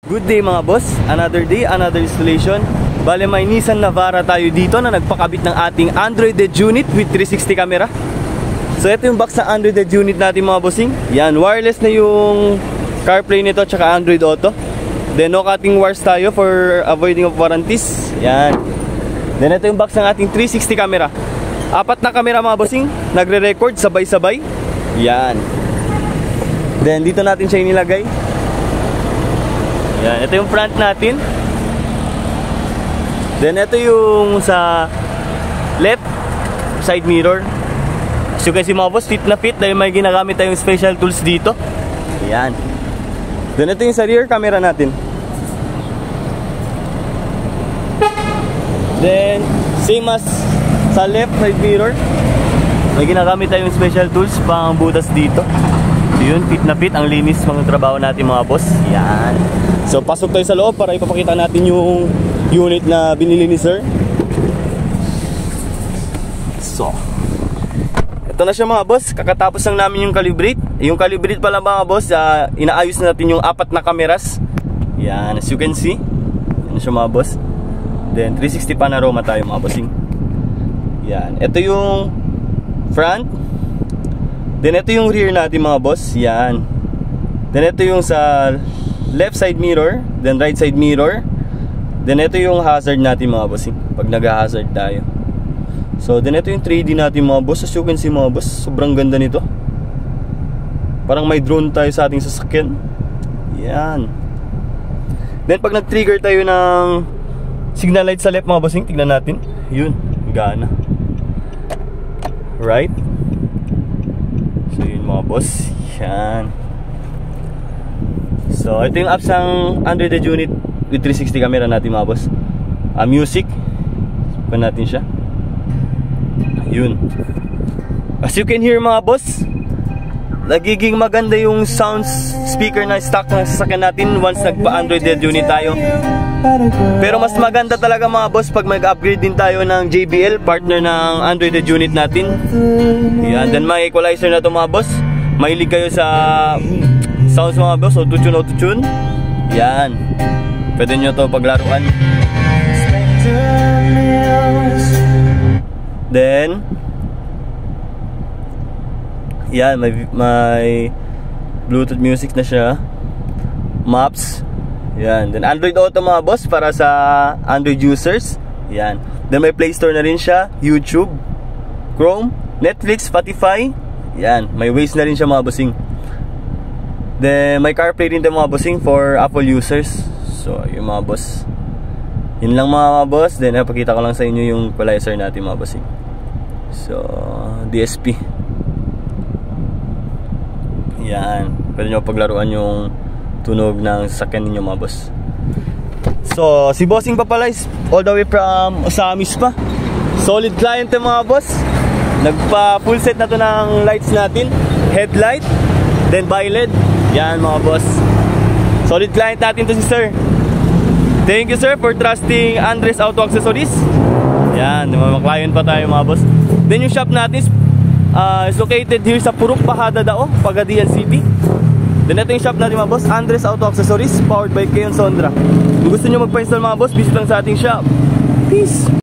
Good day mga boss, another day, another installation. Bale may Nissan Navara tayo dito na nagpakabit ng ating Android Edge unit with 360 camera. So ito yung box na Android Edge unit natin mga bossing. Yan, wireless na yung CarPlay nito tsaka Android Auto. Then no cutting wires tayo for avoiding of warranties. Yan. Then ito yung box ng ating 360 camera. 4 na camera mga bossing, nagre-record sabay-sabay. Yan. Then dito natin siya inilagay. Yan, ito yung front natin. Then ito yung sa left side mirror. As you can see mga boss, fit na fit dahil may ginagamit tayong special tools dito. Yan. Then ito yung sa rear camera natin. Then same as sa left side mirror, may ginagamit tayong special tools pang butas dito. Yun, fit na fit, ang linis mga trabaho natin mga boss. Yan. So pasok tayo sa loob para ipapakita natin yung unit na binili ni sir. So ito na siya mga boss, kakatapos lang namin yung calibrate. Yung calibrate pala mga boss, inaayos na natin yung 4 na cameras. Yan, as you can see. Yan siya mga boss. Then 360 panorama tayo mga bossing. Yan, ito yung front. Then ito yung rear natin mga boss. Yan. Then ito yung sa left side mirror, then right side mirror. Then ito yung hazard natin mga bossing, pag nag-hazard tayo. So then ito yung 3D natin mga boss. As you can see mga boss, sobrang ganda nito. Parang may drone tayo sa ating sasakyan. Yan. Then pag nag-trigger tayo ng signal light sa left mga bossing, tignan natin. Yun, gana. Right. So yun mga boss. Yan. So ito yung apps ng Android Edge unit with 360 camera natin mga boss. Music. Subukan natin siya. Yun. As you can hear mga boss, nagiging maganda yung sound speaker na stock na sasakyan natin once nagpa-Android Edge unit tayo. Pero mas maganda talaga mga boss pag mag-upgrade din tayo ng JBL, partner ng Android Edge unit natin. Yan, then may equalizer na to mga boss. Mahilig kayo sa sounds mga boss, auto-tune. Yan, pwede nyo to paglaruan. Then yan, may Bluetooth music na siya. Maps. Yan, then Android Auto mga boss para sa Android users. Yan, then may Play Store na rin siya, YouTube, Chrome, Netflix, Spotify. Yan, may Waze na rin siya mga bossing. Then may CarPlay rin mga bossing for Apple users. So yung mga boss, yun lang mga boss. Then napakita ko lang sa inyo yung equalizer natin mga bossing. So DSP. Yan, pwede nyo paglaruan yung tunog ng sasakyan ninyo mga boss. So si bossing pa pala is all the way from Osamis pa. Solid client mga boss. Nagpa full set na to ng lights natin, headlight, then bi-LED. Yan mga boss, solid client natin to si sir. Thank you sir for trusting Andres Auto Accessories. Yan, mga client pa tayo mga boss. Then yung shop natin is located here sa Purok Bahada Dao, Pagadian City. Then ito yung shop natin mga boss, Andres Auto Accessories, powered by Keon Sondra. Kung gusto nyo magpa-install mga boss, visit lang sa ating shop. Peace!